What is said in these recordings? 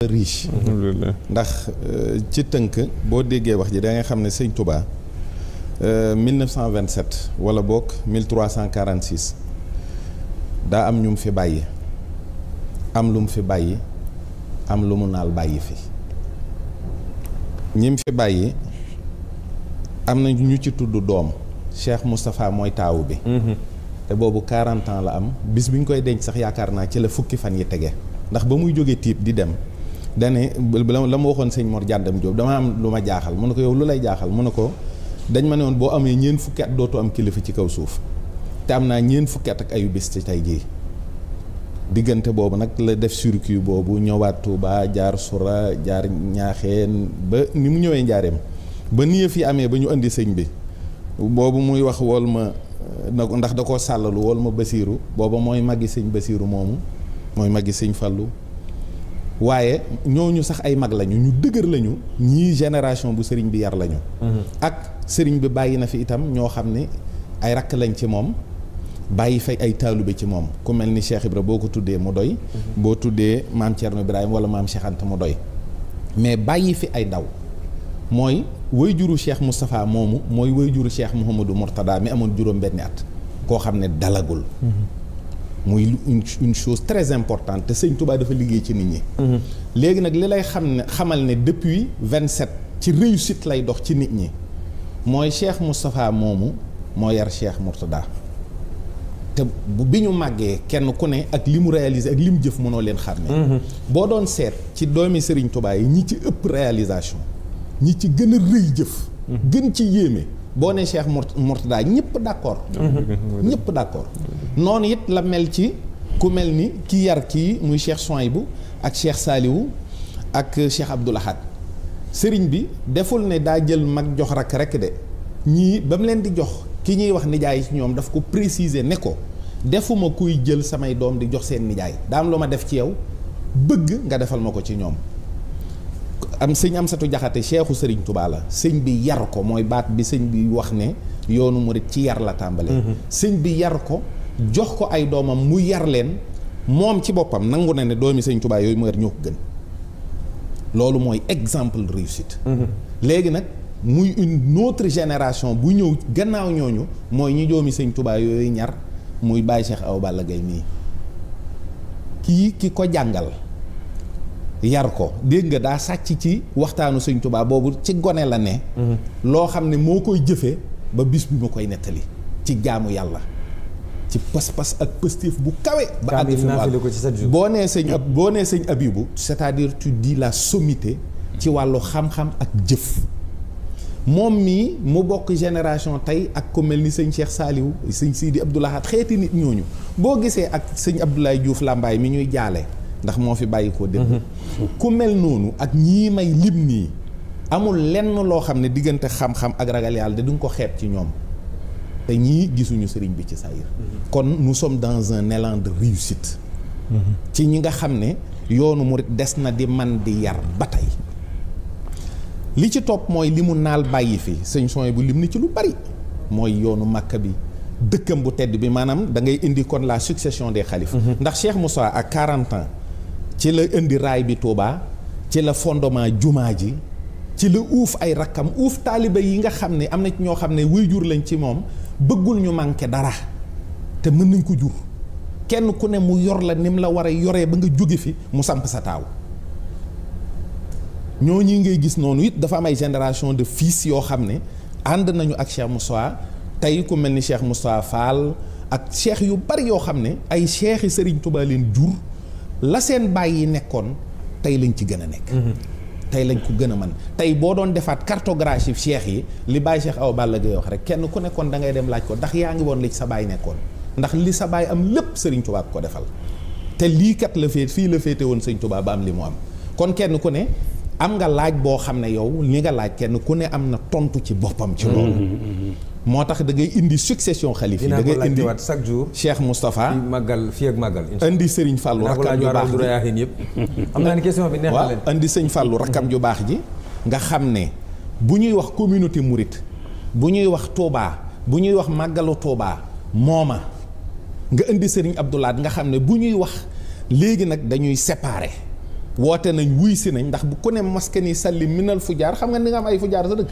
riche ndax ci tënk boo déggee wax ji da nga xam ne sëñ Touba 1927 wala boog 1346 daa am ñu mu fi bàyyi am lu mu fi bàyyi am lu mu naal bàyyi fi ñi mu fi bàyyi am na ñu ci tudd doom Cheikh Moustapha mooy taawu bi te boobu 40 ans la am bis bi ñu koy denc sax yaakaar naa ci la fukki fan yi tege ndax ba muy jógee tiib di dem dane la ma waxoon sëñ Mor Jàndam Jóob dama am lu ma jaaxal mu ne ko yow lu lay jaaxal mu ne ko dañ ma ne woon boo amee ñeent fukki at dootu am kilifa ci kaw suuf te am naa ñeent fukki at ak ayu bis ci tey jii diggante boobu nag la def circuit boobu ñëwaat Tuuba jaar Sura jaar Ñaaxeen ba ni mu ñëwee Njaareem ba nii fi amee ba ñu indi sëñ bi boobu muy wax wool ma ndax da koo sàllalu wool ma Basiiru booba mooy maggi sëñ Basiiru moomu mooy maggi sëñ Fallu waaye ñooñu sax ay mag lañu ñu dëgër lañu ñii génération bu sëriñ bi yar lañu. ak sëriñ bi bàyyi na fi itam ñoo xam ne ay rakk lañ ci moom bàyyi fay ay taalube ci moom ku mel ni Cheikh Ibra boo ko tuddee mu doy. boo tuddee maam Thierno Ibrahima wala maam Cheikh Anta mu doy mais bàyyi fi ay ndaw mooy wayjuru Cheikh Moustapha moomu mooy wayjuru Cheikh Mouhamadou Mourtada mi amoon juróom-benni at koo xam ne dalagul. muy une chose très importante te sëñ Touba dafa liggéey ci nit ñi. léegi nag li lay xamal ne depuis 27 ci réussite lay dox ci nit ñi mooy Cheikh Moustapha moomu moo yar Cheikh Mourtada te bi ñu màggee kenn ku ne ak li mu réalisé ak li mu jëf mënoo leen xàmmee. boo doon seet ci doomi Serigne Touba yi ñi ci ëpp réalisation ñi ci gën a rëy jëf. gën ci yéeme. boo nee Cheikh Mourtada ñëpp d'accord. ñëpp d'accord noonu it la mel ci ku mel ni ki yar kii muy Cheikh Souhaïbou ak Cheikh Saliou ak Cheikh Abdoul Ahad sëriñ bi deful ne daa jël mag jox rakk rek de ñii ba mu leen di jox ki ñuy wax nijaay ci ñoom daf ko préciser ne ko defuma kuy jël samay doom di jox seen nijaay daa am lu ma def ci yow bëgg nga defal ma ko ci ñoom. am sëñ Amsatu Jaxate Cheikhu Sëriñ Touba la sëñ bi yar ko mooy baat bi sëñ bi wax ne yoonu murit ci yar la tàmbalee. sëñ bi yar ko jox ko ay doomam mu yar leen moom ci boppam nangu na ne doomi sëñ Touba yooyu mu yar ñoo ko gën loolu mooy exemple de réussite. léegi nag muy une autre génération bu ñëw gannaaw ñooñu mooy ñi doomi sëñ Touba yooyu ñar muy Baye Cheikh Awa Balla Gaye mii ki ko jàngal. yar ko dégg nga daa sàcc ci waxtaanu sëñ Touba boobu ci gone la ne. loo xam ne moo koy jëfee ba bis bi ma koy nettali ci jaamu yàlla ci pas-pas ak pëstéef bu kawe. ba àgg fi mu àgg boo nee sëñ Abibu c'est-à-dire tu dis la sommité ci wàllu xam-xam ak jëf moom mii mu bokk génération tey ak ku mel ni sëñ Cheikh Saliou sëñ Sidi Abdoul Ahad xeeti nit ñooñu boo gisee ak sëñ Abdoulaye Diouf Lambaye mi ñuy jaale. ndax moo fi bàyyi koo dégg ku mel noonu ak ñii may lim nii amul lenn loo xam ne diggante xam-xam ak ragal yàlla de du nga ko xeeb ci ñoom te ñii gisuñu sëriñ bi ci saayir kon nous sommes dans un élan de réussite ci ñi nga xam ne yoonu murit des na di man di yar ba tey li ci topp mooy li mu naal bàyyi fi sëñ Souhaïbou lim ni ci lu bari mooy yoonu Makka bi dëkkam bu tedd bi maanaam da ngay indi kon la succession des xalifes ndax Cheikh Moussa ak 40 ans ci la indi raay bi Touba ci la fondement jumaa ji ci la uuf ay rakkam uuf taaliba yi nga xam ne am na ci ñoo xam ne waajur lañ ci moom bëggul ñu manqué dara te mën nañ ko jur kenn ku ne mu yor la ni mu la war a yoree ba nga jóge fi mu samp sa taaw ñooñu ngay gis noonu it dafa am ay génération de fils yoo xam ne ànd nañu ak Cheikh Moussa tey ku mel ni Cheikh Moussa Fall ak cheikh yu bari yoo xam ne ay cheikh yi Serigne Touba leen jur la seen bàyyi nekkoon tey lañ ci gën a nekk. tey lañ ko gën a mën tey boo doon defaat cartographie cheikh yi li Baye Cheikh Awa Balla Gaye wax rek kenn ku nekkoon da ngay dem laaj ko ndax yaa ngi woon li ci sa baay nekkoon ndax li sa baay am lépp Serigne Touba ko defal te lii kat la fii la féete woon Serigne Touba ba am li mu am kon kenn ku ne am nga laaj boo xam ne yow li nga laaj kenn ku ne am na tontu ci boppam ci loolu. moo tax da ngay indi succession xalif yi da ngay indi chaque jour Cheikh Moustapha màggal fii ak màggal indi Serigne Fallou rakkam ju baax ji xam naa ne question bi neex na leen indi sëñ Fallou rakkam ju baax ji nga xam ne bu ñuy wax communauté mouride bu ñuy wax Touba bu ñuy wax màggalu Touba mooma nga indi Serigne Abdoul Ahad nga xam ne bu ñuy wax léegi nag dañuy séparer woote nañ wuy si nañ ndax bu ku ne maskani salli minal fujaar xam nga ni nga am ay fujaar sa dëkk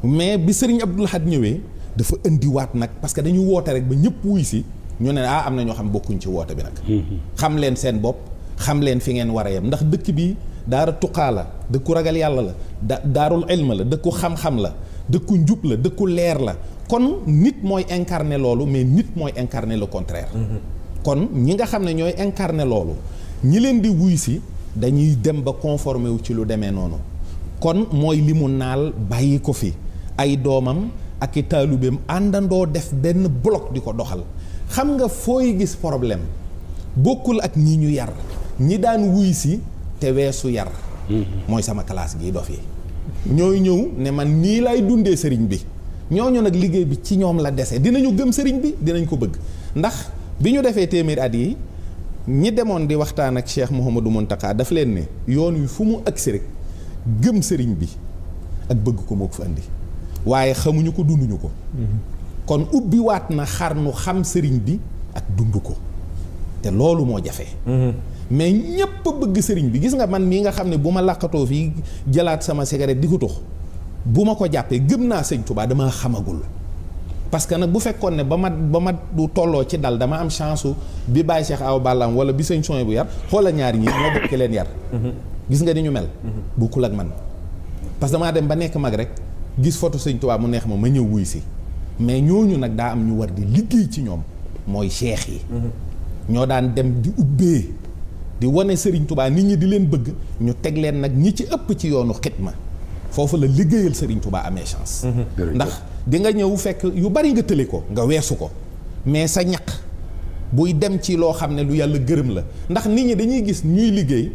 mais bi Serigne Abdoul Ahad ñëwee dafa indiwaat nag parce que dañu woote rek ba ñëpp wuy si ñu ne am na ñoo xam bokkuñ ci woote bi nag xam leen seen bopp xam leen fi ngeen war a yem ndax dëkk bi daara tuqaa la dëkku ragal yàlla la daarul ilma la dëkku xam-xam la dëkku njub la dëkku leer la kon nit mooy incarner loolu mais nit mooy incarner le contraire kon ñi nga xam ne ñooy incarner loolu ñi leen di wuy si dañuy dem ba conformé wu ci lu demee noonu kon mooy li mu naal bàyyi ko fi ay doomam ak i taalubeem àndandoo def benn bloc di ko doxal xam nga fooy gis problème bokkul ak ñi ñu yar ñi daan wuy si te weesu yar mooy sama classe gi dof yi ñooy ñëw ne man nii lay dundee sëriñ bi ñooñu nag liggéey bi ci ñoom la dese dinañu gëm sëriñ bi dinañ ko bëgg ndax bi ñu defee téeméeri at yi ñi demoon di waxtaan ak Cheikh Mouhamadou Mountakha daf leen ne yoon wi fu mu agsi rek gëm sëriñ bi ak bëgg ko moo ko fa andi waaye xamuñu ko dunduñu ko kon ubbi waat na xarnu xam sëriñ bi ak dund ko te loolu moo jafe mais ñépp bëgg sëriñ bi gis nga man mii nga xam ne bu ma làqatoo fii jëlaat sama cigarette di ko tux bu ma ko jàppee gëm naa sëñ Tuubaa damaa xamagul parce que nag bu fekkoon ne ba ma du tolloo ci dal dama am chance bi Baye Cheikh Awa Ballam wala bi sëñ Soy bu yar xoola ñaari ñi ñoo bokk ki leen yar gis nga ni ñu mel bokkul ak man parce que damaa dem ba nekk mag rek gis photo sëñ Tuubaa mu neex ma ñëw wuy si mais ñooñu nag daa am ñu war di liggéey ci ñoom mooy cheikh yi ñoo daan dem di ubbee di wane Serigne Touba nit ñi di leen bëgg ñu teg leen nag ñi ci ëpp ci yoonu xitma foofu la liggéeyal Serigne Touba amee chance ndax di nga ñëw fekk yu bari nga tële ko nga weesu ko mais sa ñaq buy dem ci loo xam ne lu yàlla gërëm la ndax nit ñi dañuy gis ñuy liggéey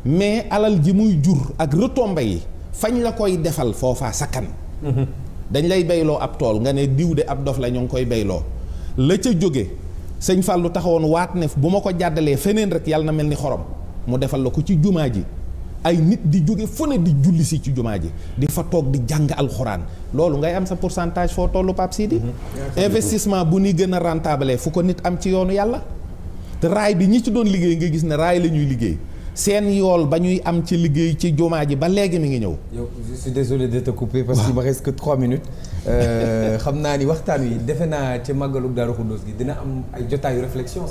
mais alal ji muy jur ak retombées yi fañ la koy defal foofaa sakkan dañ lay bayloo ab tool nga ne diw de ab dof la ñoo ngi koy bayloo la ca jóge sëñ Fallou taxawoon waat ne bu ma ko jàddalee feneen rek yàlla na mel ni xorom mu defal la ko ci jumaa ji ay nit di jóge fu ne di julli si ci jumaa ji di fa toog di jàng alxuraan loolu ngay am sa pourcentage foo tollu Pape Sidi investissement bu ni gën a rentable fu ko nit am ci yoonu yàlla te raay bi ñi ci doon liggéey nga gis ne raay la ñuy liggéey seen yool ba ñuy am ci liggéey ci jumaa ji ba léegi mi ngi ñëw. yow je suis désolé de te couper parce qu'il me reste que 3 minutes. xam naa ni waxtaan wi defe naa ca màggalu Daaru Xudoos gi dina am ay jotaayu réflexion.